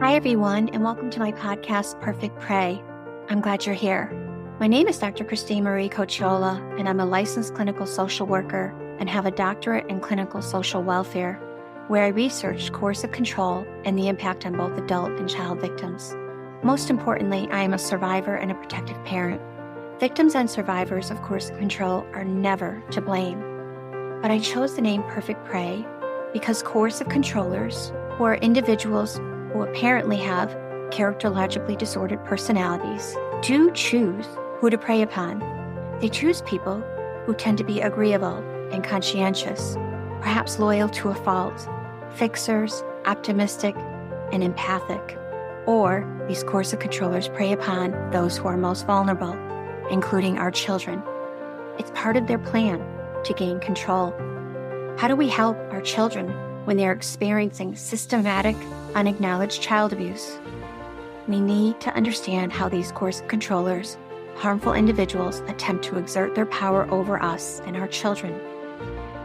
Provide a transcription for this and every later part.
Hi, everyone, and welcome to my podcast, Perfect Prey. I'm glad you're here. My name is Dr. Christine Marie Cocciola, and I'm a licensed clinical social worker and have a doctorate in clinical social welfare, where I researched coercive control and the impact on both adult and child victims. Most importantly, I am a survivor and a protective parent. Victims and survivors of coercive control are never to blame. But I chose the name Perfect Prey because coercive controllers, who are individuals who apparently have characterologically disordered personalities, do choose who to prey upon. They choose people who tend to be agreeable and conscientious, perhaps loyal to a fault, fixers, optimistic, and empathic. Or these coercive controllers prey upon those who are most vulnerable, including our children. It's part of their plan to gain control. How do we help our children when they're experiencing systematic, unacknowledged child abuse? We need to understand how these coercive controllers, harmful individuals, attempt to exert their power over us and our children.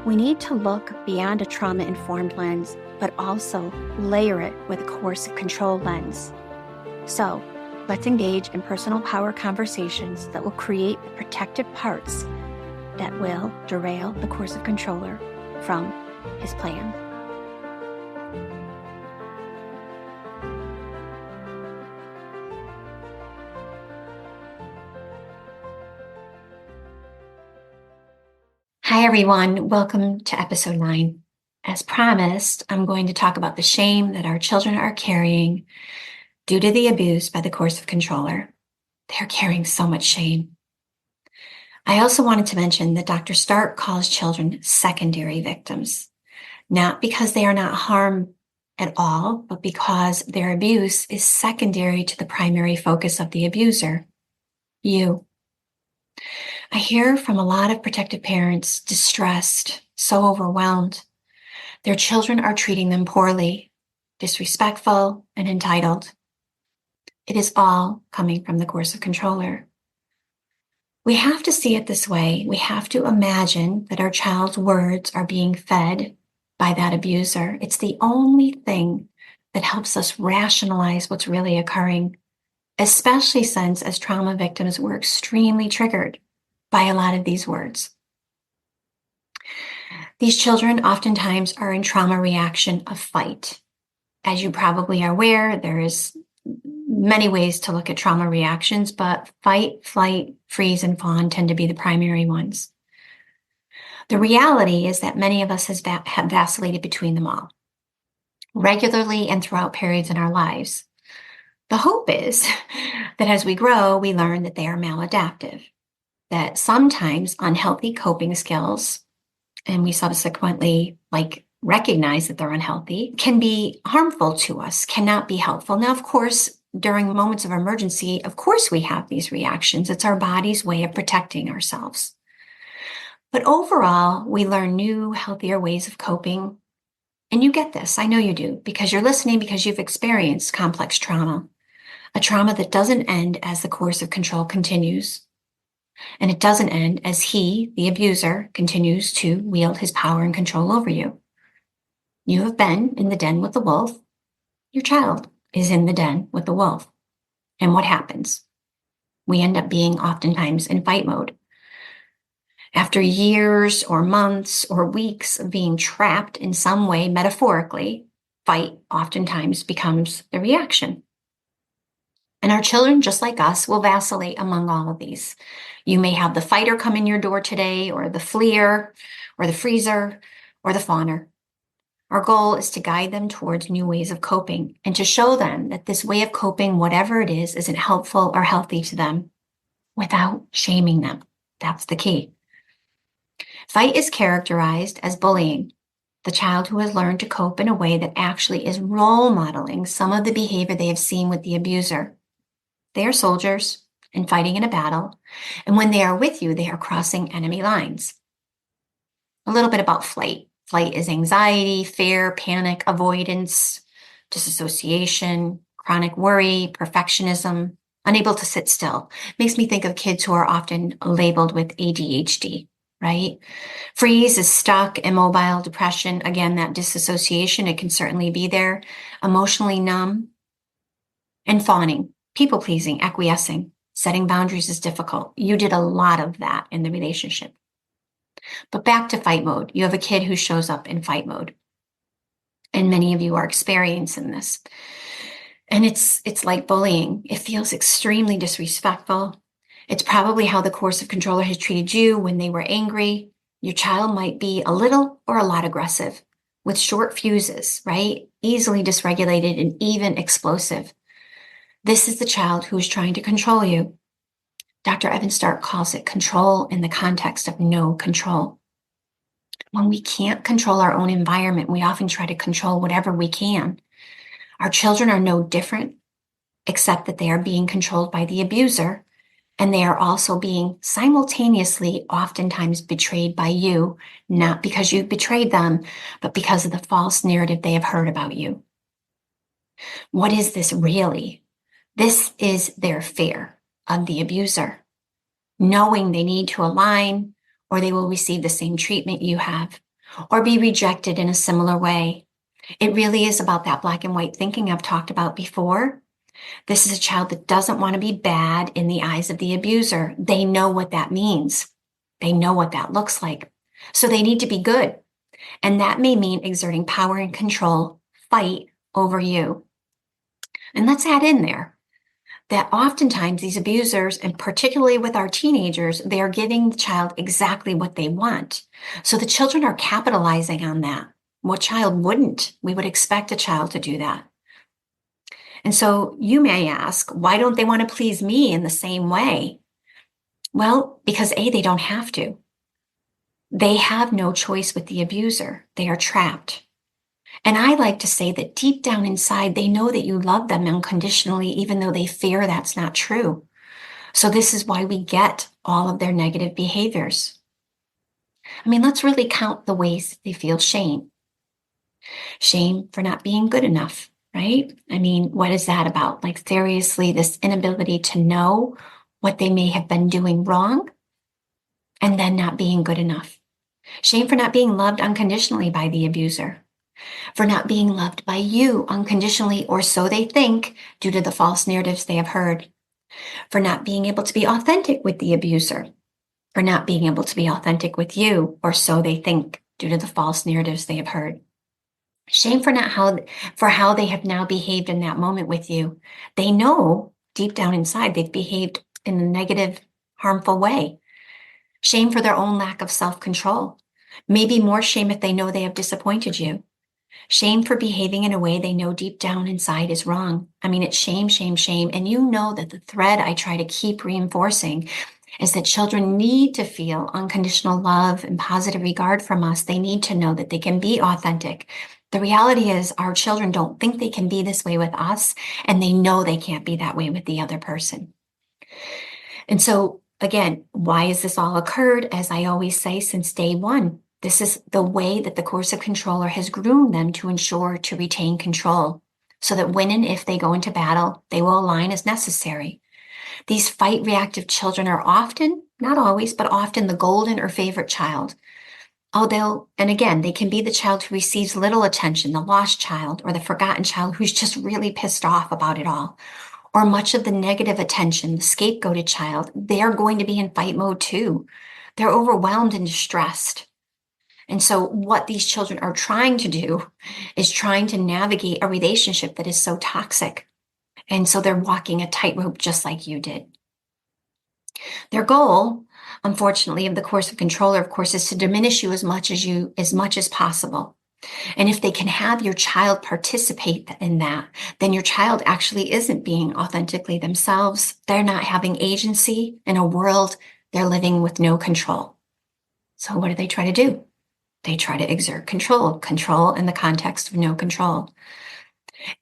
We need to look beyond a trauma-informed lens, but also layer it with a coercive control lens. So, let's engage in personal power conversations that will create the protective parts that will derail the coercive controller from his plan. Hi, everyone. Welcome to episode 9. As promised, I'm going to talk about the shame that our children are carrying due to the abuse by the coercive controller. They're carrying so much shame. I also wanted to mention that Dr. Stark calls children secondary victims, not because they are not harmed at all, but because their abuse is secondary to the primary focus of the abuser, you. I hear from a lot of protective parents distressed, so overwhelmed. Their children are treating them poorly, disrespectful, and entitled. It is all coming from the coercive controller. We have to see it this way. We have to imagine that our child's words are being fed by that abuser. It's the only thing that helps us rationalize what's really occurring, especially since as trauma victims, we're extremely triggered by a lot of these words. These children oftentimes are in trauma reaction of fight. As you probably are aware, there is many ways to look at trauma reactions, but fight, flight, freeze, and fawn tend to be the primary ones. The reality is that many of us have vacillated between them all, regularly and throughout periods in our lives. The hope is that as we grow, we learn that they are maladaptive, that sometimes unhealthy coping skills, and we subsequently recognize that they're unhealthy, can be harmful to us, cannot be helpful. Now, of course, during moments of emergency, of course we have these reactions. It's our body's way of protecting ourselves. But overall, we learn new, healthier ways of coping. And you get this, I know you do, because you're listening, because you've experienced complex trauma, a trauma that doesn't end as the coercive control continues. And it doesn't end as he, the abuser, continues to wield his power and control over you. You have been in the den with the wolf. Your child is in the den with the wolf. And what happens? We end up being oftentimes in fight mode. After years or months or weeks of being trapped in some way, metaphorically, fight oftentimes becomes the reaction. And our children, just like us, will vacillate among all of these. You may have the fighter come in your door today, or the fleer, or the freezer, or the fawner. Our goal is to guide them towards new ways of coping and to show them that this way of coping, whatever it is, isn't helpful or healthy to them without shaming them. That's the key. Fight is characterized as bullying. The child who has learned to cope in a way that actually is role modeling some of the behavior they have seen with the abuser. They are soldiers and fighting in a battle, and when they are with you, they are crossing enemy lines. A little bit about flight. Flight is anxiety, fear, panic, avoidance, disassociation, chronic worry, perfectionism, unable to sit still. Makes me think of kids who are often labeled with ADHD, right? Freeze is stuck, immobile, depression. Again, that disassociation, it can certainly be there. Emotionally numb, And fawning, people pleasing, acquiescing, setting boundaries is difficult. You did a lot of that in the relationship. But back to fight mode. You have a kid who shows up in fight mode. And many of you are experiencing this. And it's like bullying. It feels extremely disrespectful. It's probably how the coercive controller has treated you when they were angry. Your child might be a little or a lot aggressive with short fuses, right? Easily dysregulated and even explosive. This is the child who is trying to control you. Dr. Evan Stark calls it control in the context of no control. When we can't control our own environment, we often try to control whatever we can. Our children are no different, except that they are being controlled by the abuser, and they are also being simultaneously oftentimes betrayed by you, not because you betrayed them, but because of the false narrative they have heard about you. What is this really? This is their fear of the abuser, knowing they need to align or they will receive the same treatment you have or be rejected in a similar way. It really is about that black and white thinking I've talked about before. This is a child that doesn't want to be bad in the eyes of the abuser. They know what that means. They know what that looks like. So they need to be good. And that may mean exerting power and control, fight over you. And let's add in there that oftentimes these abusers, and particularly with our teenagers, they are giving the child exactly what they want. So the children are capitalizing on that. What child wouldn't? We would expect a child to do that. And so you may ask, why don't they want to please me in the same way? Well, because A, they don't have to. They have no choice with the abuser. They are trapped. And I like to say that deep down inside, they know that you love them unconditionally, even though they fear that's not true. So this is why we get all of their negative behaviors. I mean, let's really count the ways they feel shame. Shame for not being good enough, right? I mean, what is that about? Like, seriously, this inability to know what they may have been doing wrong and then not being good enough. Shame for not being loved unconditionally by the abuser, for not being loved by you unconditionally, or so they think, due to the false narratives they have heard, for not being able to be authentic with the abuser, for not being able to be authentic with you, or so they think, due to the false narratives they have heard. Shame for how they have now behaved in that moment with you. They know deep down inside they've behaved in a negative, harmful way. Shame for their own lack of self-control. Maybe more shame if they know they have disappointed you. Shame for behaving in a way they know deep down inside is wrong. I mean, it's shame, shame, shame. And you know that the thread I try to keep reinforcing is that children need to feel unconditional love and positive regard from us. They need to know that they can be authentic. The reality is our children don't think they can be this way with us, and they know they can't be that way with the other person. And so, again, why has this all occurred? As I always say, since day one, this is the way that the coercive controller has groomed them to ensure to retain control, so that when and if they go into battle, they will align as necessary. These fight reactive children are often, not always, but often the golden or favorite child. And again, they can be the child who receives little attention, the lost child, or the forgotten child who's just really pissed off about it all, or much of the negative attention, the scapegoated child. They're going to be in fight mode too. They're overwhelmed and distressed. And so what these children are trying to do is trying to navigate a relationship that is so toxic. And so they're walking a tightrope just like you did. Their goal, unfortunately, of the coercive controller, of course, is to diminish you as much as possible. And if they can have your child participate in that, then your child actually isn't being authentically themselves. They're not having agency in a world they're living with no control. So what do they try to do? They try to exert control in the context of no control.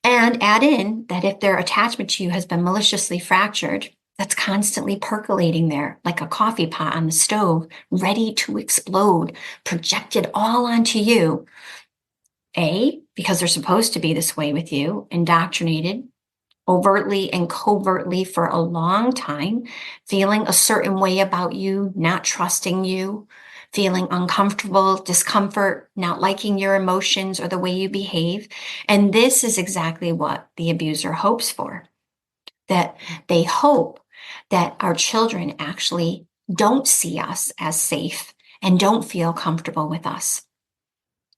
And add in that if their attachment to you has been maliciously fractured, that's constantly percolating there like a coffee pot on the stove, ready to explode, projected all onto you. A, because they're supposed to be this way with you, indoctrinated, overtly and covertly for a long time, feeling a certain way about you, not trusting you, feeling uncomfortable, discomfort, not liking your emotions or the way you behave. And this is exactly what the abuser hopes for. that they hope that our children actually don't see us as safe and don't feel comfortable with us.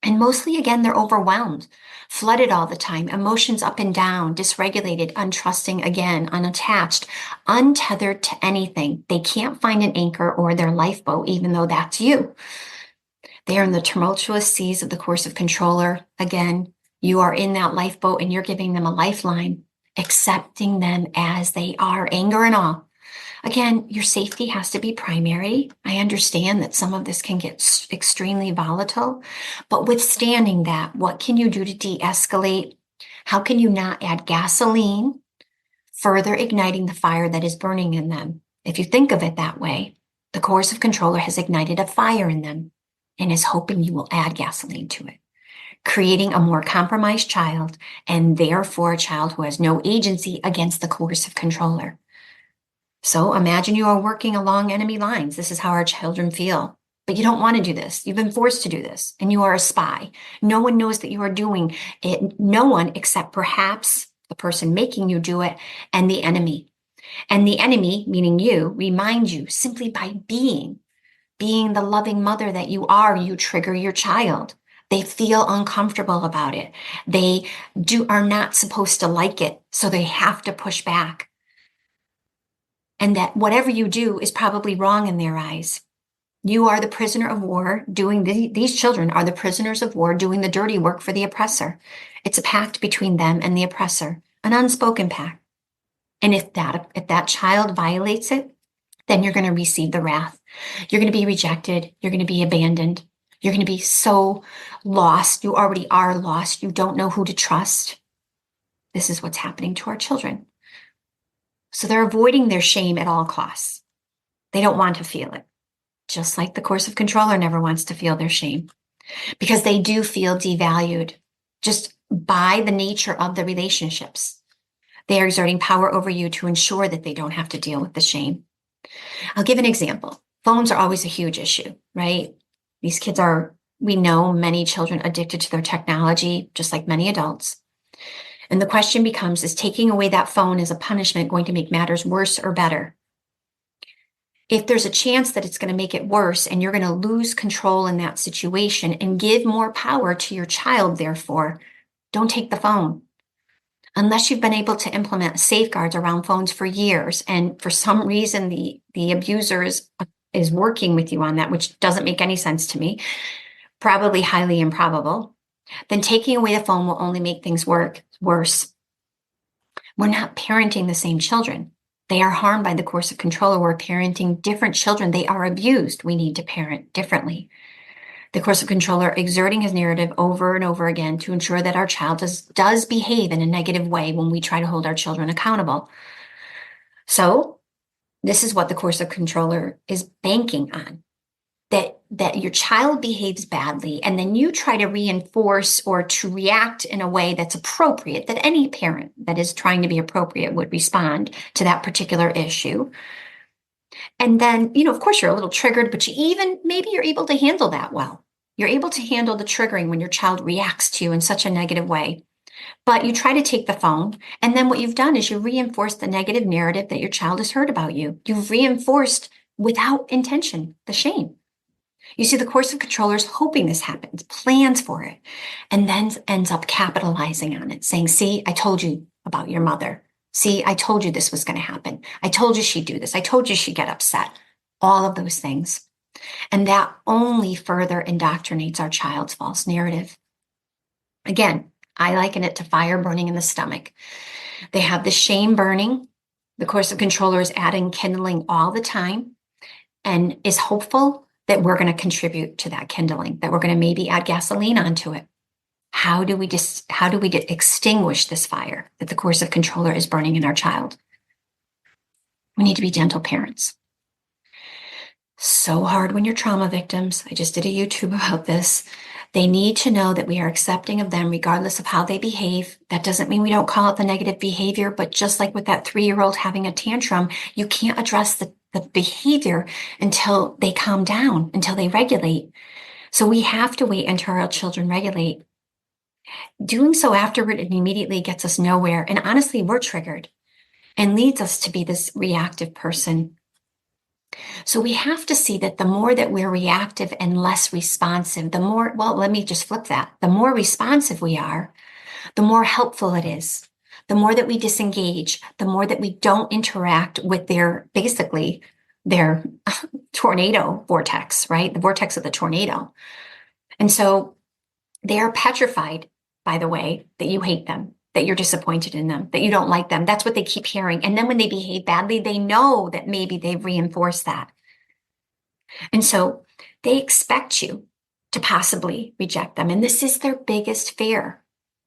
And mostly, again, they're overwhelmed, flooded all the time, emotions up and down, dysregulated, untrusting, again, unattached, untethered to anything. They can't find an anchor or their lifeboat, even though that's you. They are in the tumultuous seas of the coercive controller. Again, you are in that lifeboat and you're giving them a lifeline, accepting them as they are, anger and all. Again, your safety has to be primary. I understand that some of this can get extremely volatile, but withstanding that, what can you do to de-escalate? How can you not add gasoline, further igniting the fire that is burning in them? If you think of it that way, the coercive controller has ignited a fire in them and is hoping you will add gasoline to it, creating a more compromised child and therefore a child who has no agency against the coercive controller. So imagine you are working along enemy lines. This is how our children feel. But you don't want to do this. You've been forced to do this, and you are a spy. No one knows that you are doing it. No one except perhaps the person making you do it and the enemy. And the enemy, meaning you, reminds you simply by being the loving mother that you are, you trigger your child. They feel uncomfortable about it. They are not supposed to like it, so they have to push back. And that whatever you do is probably wrong in their eyes. You are the prisoner of war these children are the prisoners of war doing the dirty work for the oppressor. It's a pact between them and the oppressor, an unspoken pact. And if that child violates it, then you're going to receive the wrath. You're going to be rejected. You're going to be abandoned. You're going to be so lost. You already are lost. You don't know who to trust. This is what's happening to our children. So they're avoiding their shame at all costs. They don't want to feel it. Just like the coercive controller never wants to feel their shame, because they do feel devalued just by the nature of the relationships. They are exerting power over you to ensure that they don't have to deal with the shame. I'll give an example. Phones are always a huge issue, right? These kids we know many children addicted to their technology, just like many adults. And the question becomes, is taking away that phone as a punishment going to make matters worse or better? If there's a chance that it's going to make it worse and you're going to lose control in that situation and give more power to your child, therefore, don't take the phone. Unless you've been able to implement safeguards around phones for years, and for some reason the abuser is working with you on that, which doesn't make any sense to me, probably highly improbable, then taking away the phone will only make things worse. We're not parenting the same children. They are harmed by the coercive controller. We're parenting different children. They are abused. We need to parent differently. The coercive controller exerting his narrative over and over again to ensure that our child does behave in a negative way when we try to hold our children accountable. So this is what the coercive controller is banking on. That your child behaves badly, and then you try to reinforce or to react in a way that's appropriate, that any parent that is trying to be appropriate would respond to that particular issue. And then, of course, you're a little triggered, but maybe you're able to handle that well. You're able to handle the triggering when your child reacts to you in such a negative way. But you try to take the phone, and then what you've done is you reinforce the negative narrative that your child has heard about you. You've reinforced without intention the shame. You see, the coercive controller is hoping this happens, plans for it, and then ends up capitalizing on it, saying, see, I told you about your mother. See, I told you this was going to happen. I told you she'd do this. I told you she'd get upset. All of those things. And that only further indoctrinates our child's false narrative. Again, I liken it to fire burning in the stomach. They have the shame burning. The coercive controller is adding kindling all the time and is hopeful that we're going to contribute to that kindling, that we're going to maybe add gasoline onto it. How do we extinguish this fire that the coercive controller is burning in our child? We need to be gentle parents. So hard when you're trauma victims. I just did a YouTube about this. They need to know that we are accepting of them regardless of how they behave. That doesn't mean we don't call it the negative behavior, but just like with that 3-year-old having a tantrum, you can't address the behavior until they calm down, until they regulate. So we have to wait until our children regulate. Doing so afterward and immediately gets us nowhere. And honestly, we're triggered. and leads us to be this reactive person. So we have to see that the more that we're reactive and less responsive, the more, well, let me just flip that. The more responsive we are, the more helpful it is. The more that we disengage, the more that we don't interact with basically their tornado vortex, right? The vortex of the tornado. And so they are petrified, by the way, that you hate them, that you're disappointed in them, that you don't like them. That's what they keep hearing. And then when they behave badly, they know that maybe they've reinforced that. And so they expect you to possibly reject them. And this is their biggest fear.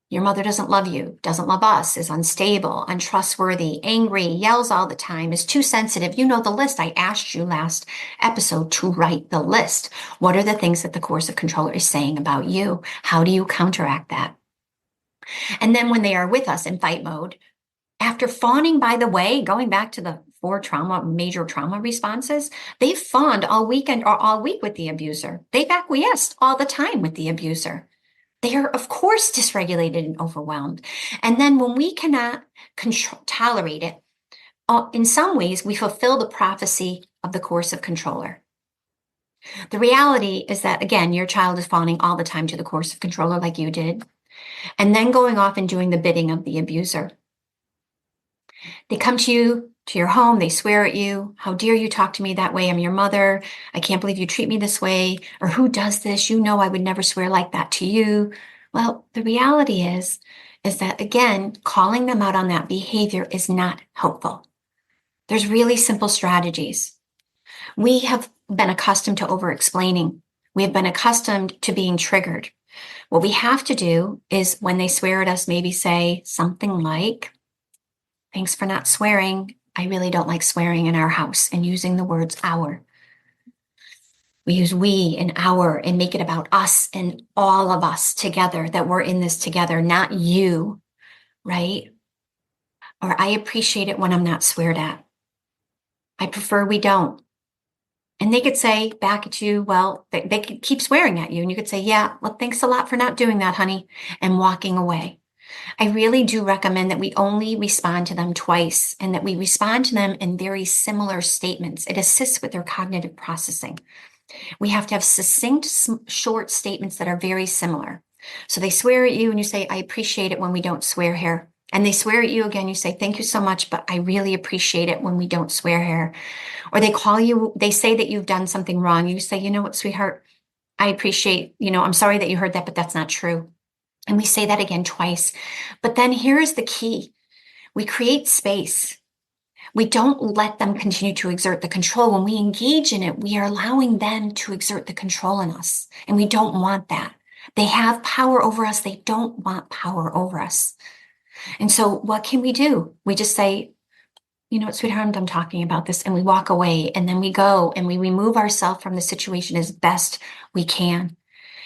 Your mother doesn't love you, doesn't love us, is unstable, untrustworthy, angry, yells all the time, is too sensitive. You know the list. I asked you last episode to write the list. What are the things that the Coercive Controller is saying about you? How do you counteract that? And then when they are with us in fight mode, after fawning, by the way, going back to the 4 major trauma responses, they've fawned all weekend or all week with the abuser. They've acquiesced all the time with the abuser. They are, of course, dysregulated and overwhelmed. And then when we cannot tolerate it, in some ways, we fulfill the prophecy of the Coercive Controller. The reality is that, again, your child is fawning all the time to the Coercive Controller like you did, and then going off and doing the bidding of the abuser. They come to you, to your home, they swear at you. How dare you talk to me that way? I'm your mother. I can't believe you treat me this way. Or who does this? You know I would never swear like that to you. Well, the reality is that, again, calling them out on that behavior is not helpful. There's really simple strategies. We have been accustomed to over-explaining. We have been accustomed to being triggered. What we have to do is when they swear at us, maybe say something like, "Thanks for not swearing. I really don't like swearing in our house," and using the words our. We use we and our and make it about us and all of us together, that we're in this together, not you, right? Or I appreciate it when I'm not sweared at. I prefer we don't. And they could say back at you, well, they could keep swearing at you. And you could say, yeah, well, thanks a lot for not doing that, honey, and walking away. I really do recommend that we only respond to them twice and that we respond to them in very similar statements. It assists with their cognitive processing. We have to have succinct, short statements that are very similar. So they swear at you and you say, I appreciate it when we don't swear here. And they swear at you again, you say, thank you so much, but I really appreciate it when we don't swear here. Or they call you, they say that you've done something wrong. You say, you know what, sweetheart, I appreciate, I'm sorry that you heard that, but that's not true. And we say that again twice. But then here's the key. We create space. We don't let them continue to exert the control. When we engage in it, we are allowing them to exert the control in us. And we don't want that. They have power over us. They don't want power over us. And so what can we do? We just say, you know what, sweetheart, I'm done talking about this. And we walk away, and then we go and we remove ourselves from the situation as best we can.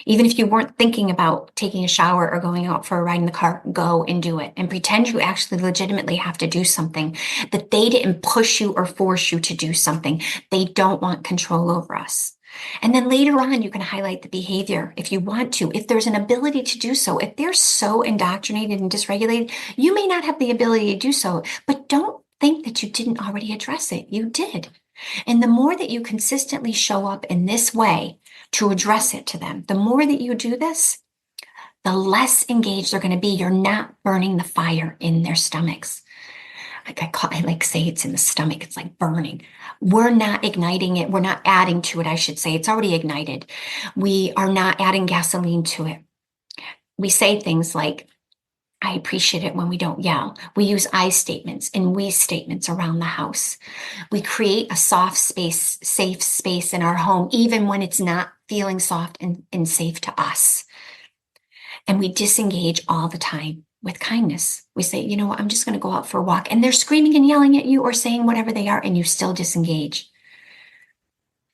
Even if you weren't thinking about taking a shower or going out for a ride in the car, go and do it and pretend you actually legitimately have to do something, that they didn't push you or force you to do something. They don't want control over us. And then later on, you can highlight the behavior if you want to, if there's an ability to do so. If they're so indoctrinated and dysregulated, you may not have the ability to do so, but don't think that you didn't already address it. You did. And the more that you consistently show up in this way to address it to them, the more that you do this, the less engaged they're going to be. You're not burning the fire in their stomachs. I like say it's in the stomach. It's like burning. We're not igniting it. We're not adding to it, I should say. It's already ignited. We are not adding gasoline to it. We say things like, I appreciate it when we don't yell. We use I statements and we statements around the house. We create a soft space, safe space in our home, even when it's not feeling soft and safe to us. And we disengage all the time with kindness. We say, you know what, I'm just going to go out for a walk. And they're screaming and yelling at you or saying whatever they are, and you still disengage.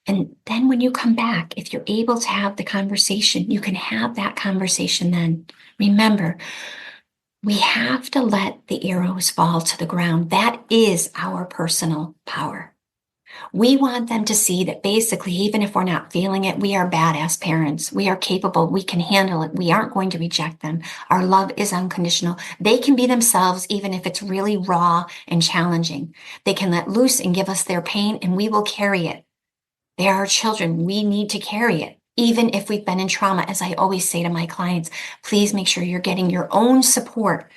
And then when you come back, if you're able to have the conversation, you can have that conversation then. Remember, we have to let the arrows fall to the ground. That is our personal power. We want them to see that basically, even if we're not feeling it, we are badass parents. We are capable. We can handle it. We aren't going to reject them. Our love is unconditional. They can be themselves, even if it's really raw and challenging. They can let loose and give us their pain, and we will carry it. They are our children. We need to carry it. Even if we've been in trauma, as I always say to my clients, please make sure you're getting your own support.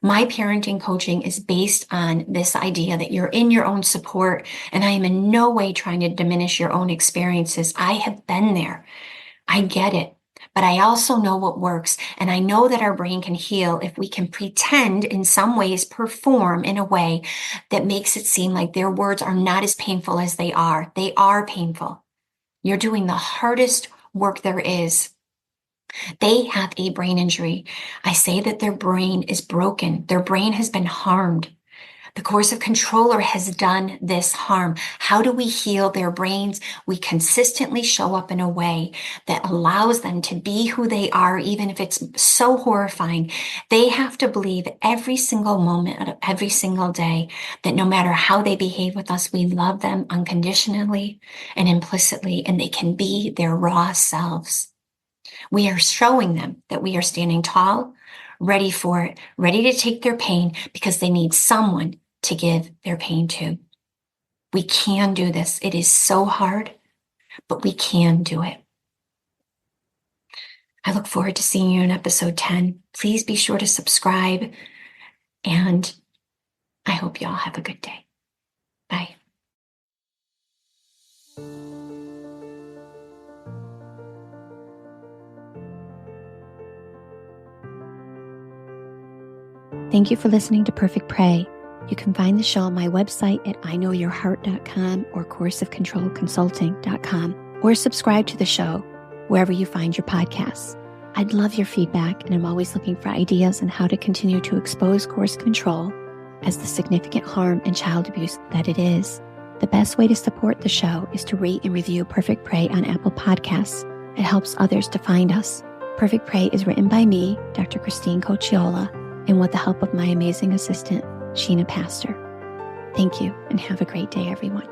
My parenting coaching is based on this idea that you're in your own support, and I am in no way trying to diminish your own experiences. I have been there. I get it. But I also know what works, and I know that our brain can heal if we can pretend, in some ways, perform in a way that makes it seem like their words are not as painful as they are. They are painful. You're doing the hardest work there is. They have a brain injury. I say that their brain is broken. Their brain has been harmed. The Coercive Controller has done this harm. How do we heal their brains? We consistently show up in a way that allows them to be who they are, even if it's so horrifying. They have to believe every single moment of every single day that no matter how they behave with us, we love them unconditionally and implicitly, and they can be their raw selves. We are showing them that we are standing tall, ready for it, ready to take their pain because they need someone to give their pain to. We can do this. It is so hard, but we can do it. I look forward to seeing you in episode 10. Please be sure to subscribe, and I hope you all have a good day. Bye. Thank you for listening to Perfect Prey. You can find the show on my website at iknowyourheart.com or coercivecontrolconsulting.com, or subscribe to the show wherever you find your podcasts. I'd love your feedback, and I'm always looking for ideas on how to continue to expose coercive control as the significant harm and child abuse that it is. The best way to support the show is to rate and review Perfect Prey on Apple Podcasts. It helps others to find us. Perfect Prey is written by me, Dr. Christine Cocciola, and with the help of my amazing assistant, Sheena Pastor. Thank you, and have a great day, everyone.